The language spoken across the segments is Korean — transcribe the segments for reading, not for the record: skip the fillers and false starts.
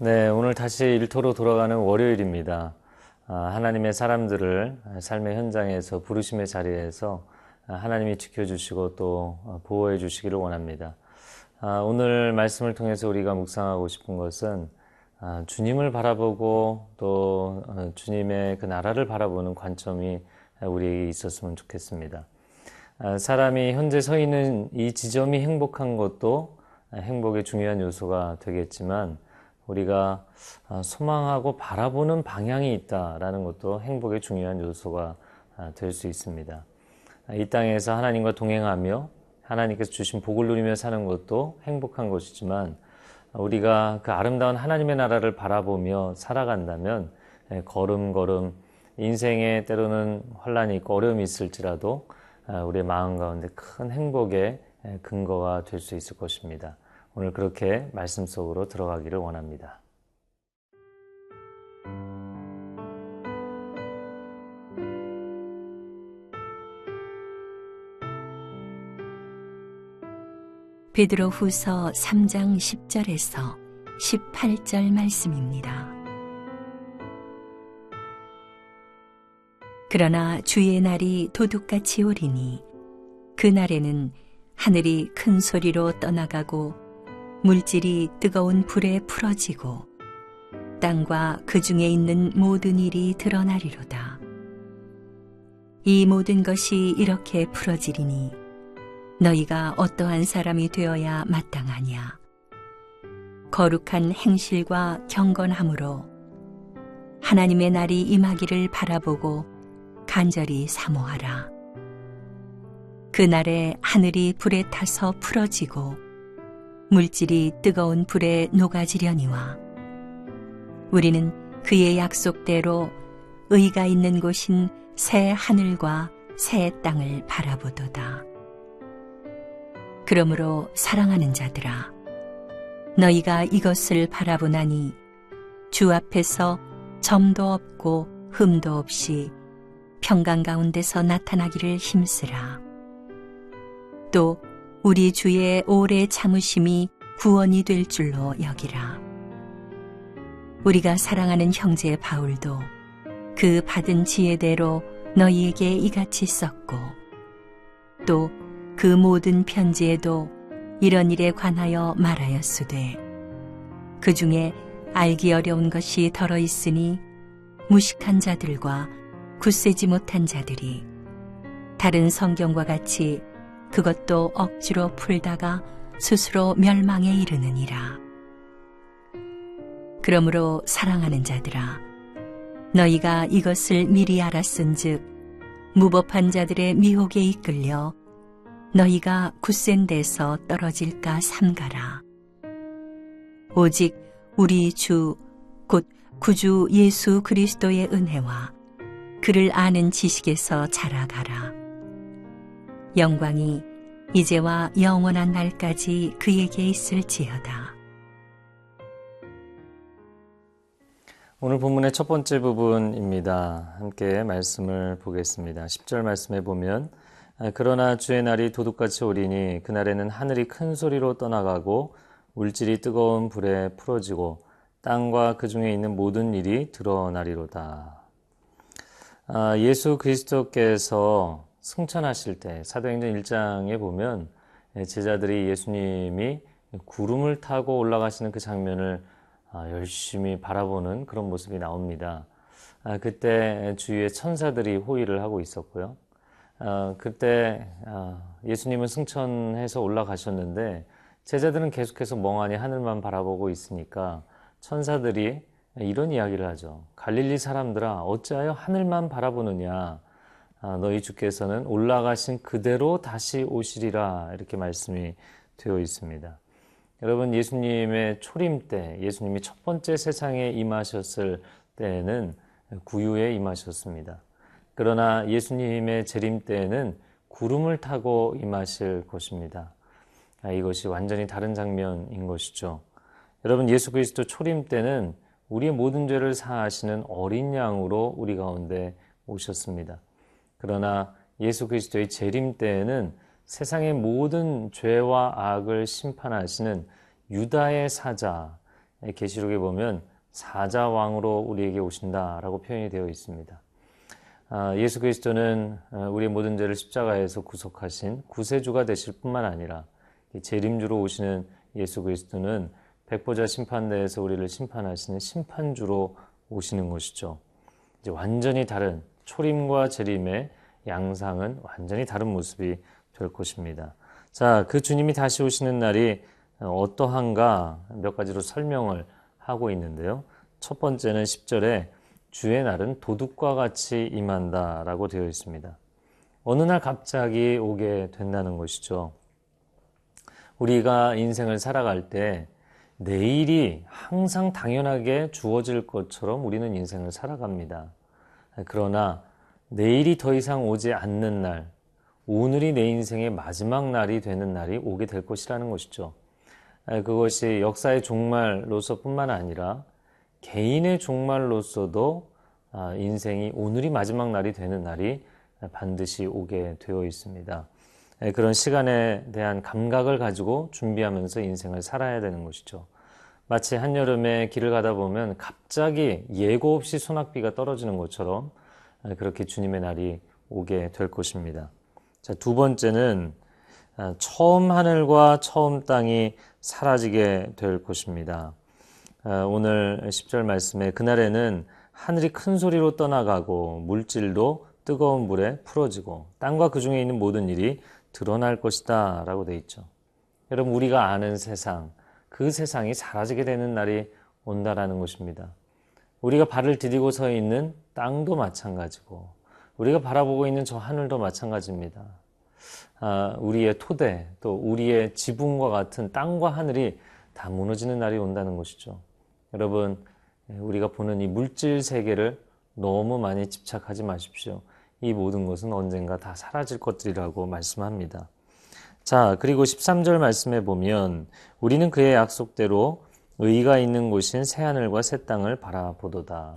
네, 오늘 다시 일터로 돌아가는 월요일입니다. 하나님의 사람들을 삶의 현장에서 부르심의 자리에서 하나님이 지켜주시고 또 보호해 주시기를 원합니다. 오늘 말씀을 통해서 우리가 묵상하고 싶은 것은 주님을 바라보고 또 주님의 그 나라를 바라보는 관점이 우리에게 있었으면 좋겠습니다. 사람이 현재 서 있는 이 지점이 행복한 것도 행복의 중요한 요소가 되겠지만 우리가 소망하고 바라보는 방향이 있다라는 것도 행복의 중요한 요소가 될 수 있습니다. 이 땅에서 하나님과 동행하며 하나님께서 주신 복을 누리며 사는 것도 행복한 것이지만 우리가 그 아름다운 하나님의 나라를 바라보며 살아간다면 걸음걸음 인생에 때로는 환란이 있고 어려움이 있을지라도 우리의 마음 가운데 큰 행복의 근거가 될 수 있을 것입니다. 오늘 그렇게 말씀 속으로 들어가기를 원합니다. 베드로후서 3장 10절에서 18절 말씀입니다. 그러나 주의 날이 도둑같이 오리니 그날에는 하늘이 큰 소리로 떠나가고 물질이 뜨거운 불에 풀어지고 땅과 그 중에 있는 모든 일이 드러나리로다. 이 모든 것이 이렇게 풀어지리니 너희가 어떠한 사람이 되어야 마땅하냐. 거룩한 행실과 경건함으로 하나님의 날이 임하기를 바라보고 간절히 사모하라. 그날에 하늘이 불에 타서 풀어지고 물질이 뜨거운 불에 녹아지려니와 우리는 그의 약속대로 의가 있는 곳인 새 하늘과 새 땅을 바라보도다. 그러므로 사랑하는 자들아, 너희가 이것을 바라보나니 주 앞에서 점도 없고 흠도 없이 평강 가운데서 나타나기를 힘쓰라. 또 우리 주의 오래 참으심이 구원이 될 줄로 여기라. 우리가 사랑하는 형제 바울도 그 받은 지혜대로 너희에게 이같이 썼고 또 그 모든 편지에도 이런 일에 관하여 말하였으되 그 중에 알기 어려운 것이 덜어 있으니 무식한 자들과 굳세지 못한 자들이 다른 성경과 같이 그것도 억지로 풀다가 스스로 멸망에 이르느니라. 그러므로 사랑하는 자들아, 너희가 이것을 미리 알았은즉 무법한 자들의 미혹에 이끌려 너희가 굳센 데서 떨어질까 삼가라. 오직 우리 주 곧 구주 예수 그리스도의 은혜와 그를 아는 지식에서 자라가라. 영광이 이제와 영원한 날까지 그에게 있을지어다. 오늘 본문의 첫 번째 부분입니다. 함께 말씀을 보겠습니다. 10절 말씀에 보면 그러나 주의 날이 도둑같이 오리니 그날에는 하늘이 큰 소리로 떠나가고 물질이 뜨거운 불에 풀어지고 땅과 그 중에 있는 모든 일이 드러나리로다. 예수 그리스도께서 승천하실 때 사도행전 1장에 보면 제자들이 예수님이 구름을 타고 올라가시는 그 장면을 열심히 바라보는 그런 모습이 나옵니다. 그때 주위에 천사들이 호위를 하고 있었고요. 그때 예수님은 승천해서 올라가셨는데 제자들은 계속해서 멍하니 하늘만 바라보고 있으니까 천사들이 이런 이야기를 하죠. 갈릴리 사람들아, 어찌하여 하늘만 바라보느냐. 너희 주께서는 올라가신 그대로 다시 오시리라. 이렇게 말씀이 되어 있습니다. 여러분, 예수님의 초림 때, 예수님이 첫 번째 세상에 임하셨을 때에는 구유에 임하셨습니다. 그러나 예수님의 재림 때에는 구름을 타고 임하실 것입니다. 이것이 완전히 다른 장면인 것이죠. 여러분, 예수 그리스도 초림 때는 우리의 모든 죄를 사하시는 어린 양으로 우리 가운데 오셨습니다. 그러나 예수 그리스도의 재림 때에는 세상의 모든 죄와 악을 심판하시는 유다의 사자, 계시록에 보면 사자왕으로 우리에게 오신다라고 표현이 되어 있습니다. 예수 그리스도는 우리의 모든 죄를 십자가에서 구속하신 구세주가 되실 뿐만 아니라 재림주로 오시는 예수 그리스도는 백보자 심판대에서 우리를 심판하시는 심판주로 오시는 것이죠. 이제 완전히 다른 초림과 재림의 양상은 완전히 다른 모습이 될 것입니다. 자, 그 주님이 다시 오시는 날이 어떠한가 몇 가지로 설명을 하고 있는데요. 첫 번째는 10절에 주의 날은 도둑과 같이 임한다라고 되어 있습니다. 어느 날 갑자기 오게 된다는 것이죠. 우리가 인생을 살아갈 때 내일이 항상 당연하게 주어질 것처럼 우리는 인생을 살아갑니다. 그러나 내일이 더 이상 오지 않는 날, 오늘이 내 인생의 마지막 날이 되는 날이 오게 될 것이라는 것이죠. 그것이 역사의 종말로서 뿐만 아니라 개인의 종말로서도 인생이 오늘이 마지막 날이 되는 날이 반드시 오게 되어 있습니다. 그런 시간에 대한 감각을 가지고 준비하면서 인생을 살아야 되는 것이죠. 마치 한여름에 길을 가다 보면 갑자기 예고 없이 소낙비가 떨어지는 것처럼 그렇게 주님의 날이 오게 될 것입니다. 자, 두 번째는 처음 하늘과 처음 땅이 사라지게 될 것입니다. 오늘 10절 말씀에 그날에는 하늘이 큰 소리로 떠나가고 물질도 뜨거운 물에 풀어지고 땅과 그 중에 있는 모든 일이 드러날 것이다 라고 되어 있죠. 여러분, 우리가 아는 세상, 그 세상이 사라지게 되는 날이 온다라는 것입니다. 우리가 발을 디디고 서 있는 땅도 마찬가지고 우리가 바라보고 있는 저 하늘도 마찬가지입니다. 우리의 토대, 또 우리의 지붕과 같은 땅과 하늘이 다 무너지는 날이 온다는 것이죠. 여러분, 우리가 보는 이 물질 세계를 너무 많이 집착하지 마십시오. 이 모든 것은 언젠가 다 사라질 것들이라고 말씀합니다. 자, 그리고 13절 말씀에 보면 우리는 그의 약속대로 의가 있는 곳인 새하늘과 새 땅을 바라보도다.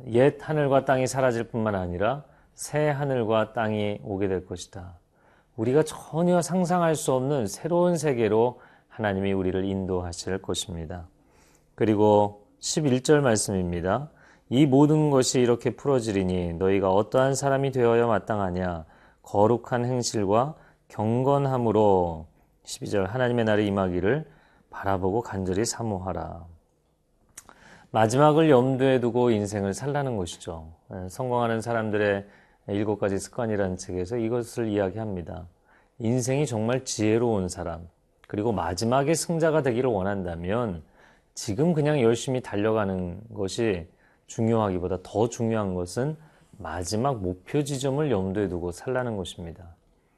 옛 하늘과 땅이 사라질 뿐만 아니라 새 하늘과 땅이 오게 될 것이다. 우리가 전혀 상상할 수 없는 새로운 세계로 하나님이 우리를 인도하실 것입니다. 그리고 11절 말씀입니다. 이 모든 것이 이렇게 풀어지리니 너희가 어떠한 사람이 되어야 마땅하냐. 거룩한 행실과 경건함으로 12절 하나님의 날이 임하기를 바라보고 간절히 사모하라. 마지막을 염두에 두고 인생을 살라는 것이죠. 성공하는 사람들의 7가지 습관이라는 책에서 이것을 이야기합니다. 인생이 정말 지혜로운 사람, 그리고 마지막에 승자가 되기를 원한다면 지금 그냥 열심히 달려가는 것이 중요하기보다 더 중요한 것은 마지막 목표 지점을 염두에 두고 살라는 것입니다.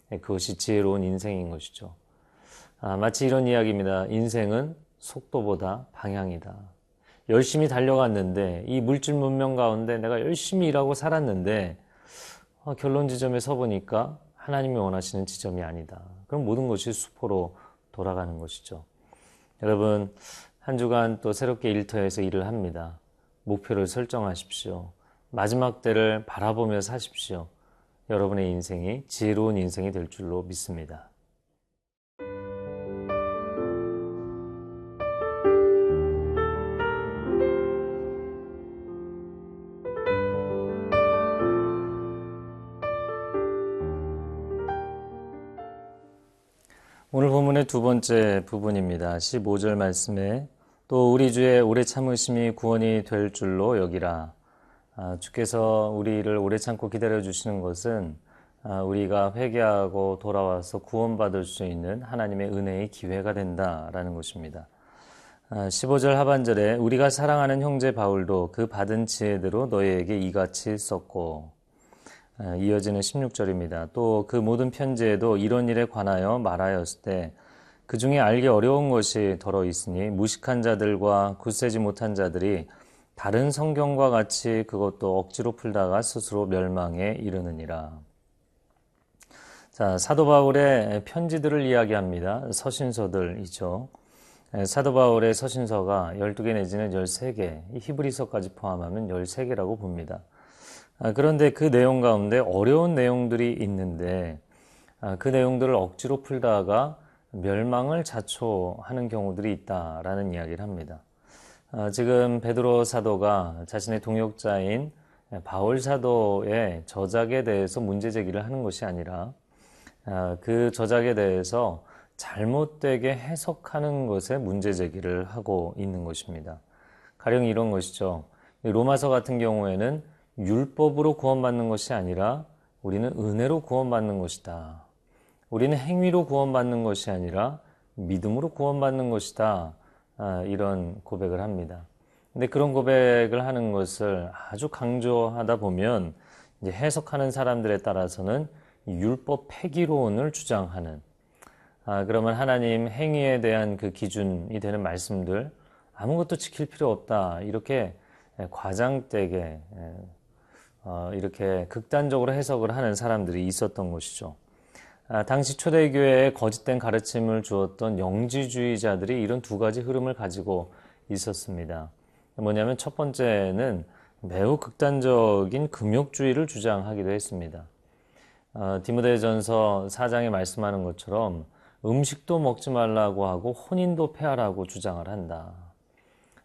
그것이 지혜로운 인생인 것이죠. 마치 이런 이야기입니다. 인생은 속도보다 방향이다. 열심히 달려갔는데 이 물질 문명 가운데 내가 열심히 일하고 살았는데 결론 지점에 서보니까 하나님이 원하시는 지점이 아니다. 그럼 모든 것이 수포로 돌아가는 것이죠. 여러분, 한 주간 또 새롭게 일터에서 일을 합니다. 목표를 설정하십시오. 마지막 때를 바라보며 사십시오. 여러분의 인생이 지혜로운 인생이 될 줄로 믿습니다. 오늘 본문의 두 번째 부분입니다. 15절 말씀에 또 우리 주의 오래 참으심이 구원이 될 줄로 여기라. 주께서 우리를 오래 참고 기다려주시는 것은 우리가 회개하고 돌아와서 구원받을 수 있는 하나님의 은혜의 기회가 된다라는 것입니다. 15절 하반절에 우리가 사랑하는 형제 바울도 그 받은 지혜대로 너희에게 이같이 썼고, 이어지는 16절입니다. 또 그 모든 편지에도 이런 일에 관하여 말하였을 때 그 중에 알기 어려운 것이 더러 있으니 무식한 자들과 굳세지 못한 자들이 다른 성경과 같이 그것도 억지로 풀다가 스스로 멸망에 이르느니라. 자, 사도 바울의 편지들을 이야기합니다. 서신서들이죠. 사도 바울의 서신서가 12개 내지는 13개, 히브리서까지 포함하면 13개라고 봅니다. 그런데 그 내용 가운데 어려운 내용들이 있는데 그 내용들을 억지로 풀다가 멸망을 자초하는 경우들이 있다라는 이야기를 합니다. 지금 베드로 사도가 자신의 동역자인 바울 사도의 저작에 대해서 문제 제기를 하는 것이 아니라 그 저작에 대해서 잘못되게 해석하는 것에 문제 제기를 하고 있는 것입니다. 가령 이런 것이죠. 로마서 같은 경우에는 율법으로 구원받는 것이 아니라 우리는 은혜로 구원받는 것이다. 우리는 행위로 구원받는 것이 아니라 믿음으로 구원받는 것이다. 이런 고백을 합니다. 근데 그런 고백을 하는 것을 아주 강조하다 보면 이제 해석하는 사람들에 따라서는 율법 폐기론을 주장하는 그러면 하나님 행위에 대한 그 기준이 되는 말씀들 아무것도 지킬 필요 없다. 이렇게 과장되게 이렇게 극단적으로 해석을 하는 사람들이 있었던 것이죠. 당시 초대교회에 거짓된 가르침을 주었던 영지주의자들이 이런 두 가지 흐름을 가지고 있었습니다. 뭐냐면 첫 번째는 매우 극단적인 금욕주의를 주장하기도 했습니다. 디모데전서 4장에 말씀하는 것처럼 음식도 먹지 말라고 하고 혼인도 폐하라고 주장을 한다.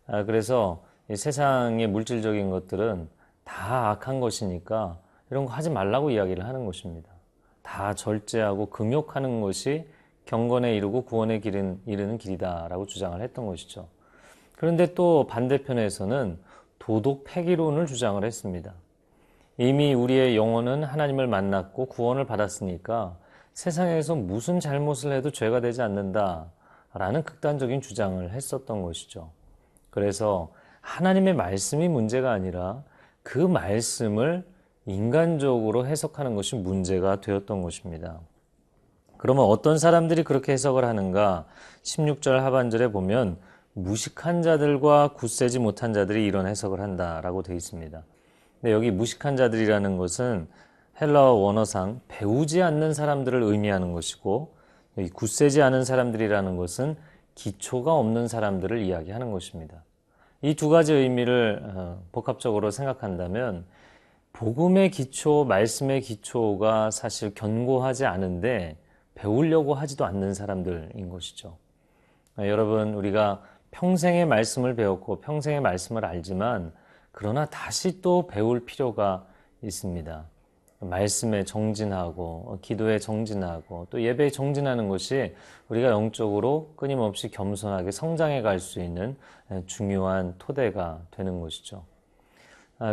그래서 세상의 물질적인 것들은 다 악한 것이니까 이런 거 하지 말라고 이야기를 하는 것입니다. 다 절제하고 금욕하는 것이 경건에 이르고 구원에 이르는 길이다라고 주장을 했던 것이죠. 그런데 또 반대편에서는 도덕 폐기론을 주장을 했습니다. 이미 우리의 영혼은 하나님을 만났고 구원을 받았으니까 세상에서 무슨 잘못을 해도 죄가 되지 않는다라는 극단적인 주장을 했었던 것이죠. 그래서 하나님의 말씀이 문제가 아니라 그 말씀을 인간적으로 해석하는 것이 문제가 되었던 것입니다. 그러면 어떤 사람들이 그렇게 해석을 하는가? 16절 하반절에 보면 무식한 자들과 굳세지 못한 자들이 이런 해석을 한다라고 되어 있습니다. 근데 여기 무식한 자들이라는 것은 헬라어 원어상 배우지 않는 사람들을 의미하는 것이고 여기 굳세지 않은 사람들이라는 것은 기초가 없는 사람들을 이야기하는 것입니다. 이 두 가지 의미를 복합적으로 생각한다면 복음의 기초, 말씀의 기초가 사실 견고하지 않은데 배우려고 하지도 않는 사람들인 것이죠. 여러분, 우리가 평생의 말씀을 배웠고 평생의 말씀을 알지만 그러나 다시 또 배울 필요가 있습니다. 말씀에 정진하고 기도에 정진하고 또 예배에 정진하는 것이 우리가 영적으로 끊임없이 겸손하게 성장해 갈 수 있는 중요한 토대가 되는 것이죠.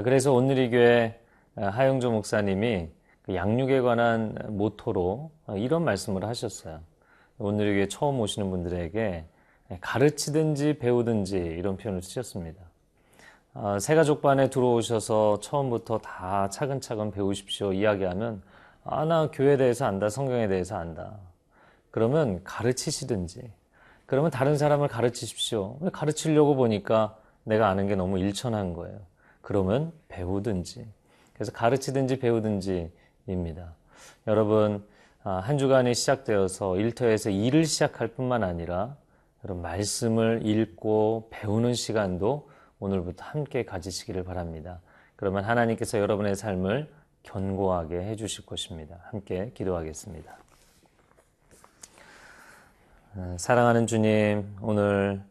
그래서 온누리교회 하영조 목사님이 양육에 관한 모토로 이런 말씀을 하셨어요. 온누리교회 처음 오시는 분들에게 가르치든지 배우든지 이런 표현을 쓰셨습니다. 새가족반에 들어오셔서 처음부터 다 차근차근 배우십시오 이야기하면 나 교회에 대해서 안다, 성경에 대해서 안다. 그러면 가르치시든지 그러면 다른 사람을 가르치십시오. 가르치려고 보니까 내가 아는 게 너무 일천한 거예요. 그러면 배우든지. 그래서 가르치든지 배우든지입니다. 여러분, 한 주간이 시작되어서 일터에서 일을 시작할 뿐만 아니라 여러분 말씀을 읽고 배우는 시간도 오늘부터 함께 가지시기를 바랍니다. 그러면 하나님께서 여러분의 삶을 견고하게 해주실 것입니다. 함께 기도하겠습니다. 사랑하는 주님, 오늘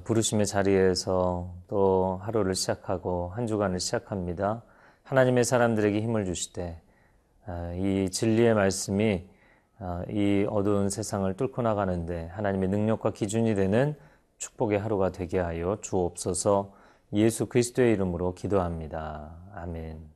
부르심의 자리에서 또 하루를 시작하고 한 주간을 시작합니다. 하나님의 사람들에게 힘을 주시되 이 진리의 말씀이 이 어두운 세상을 뚫고 나가는데 하나님의 능력과 기준이 되는 축복의 하루가 되게 하여 주옵소서. 예수 그리스도의 이름으로 기도합니다. 아멘.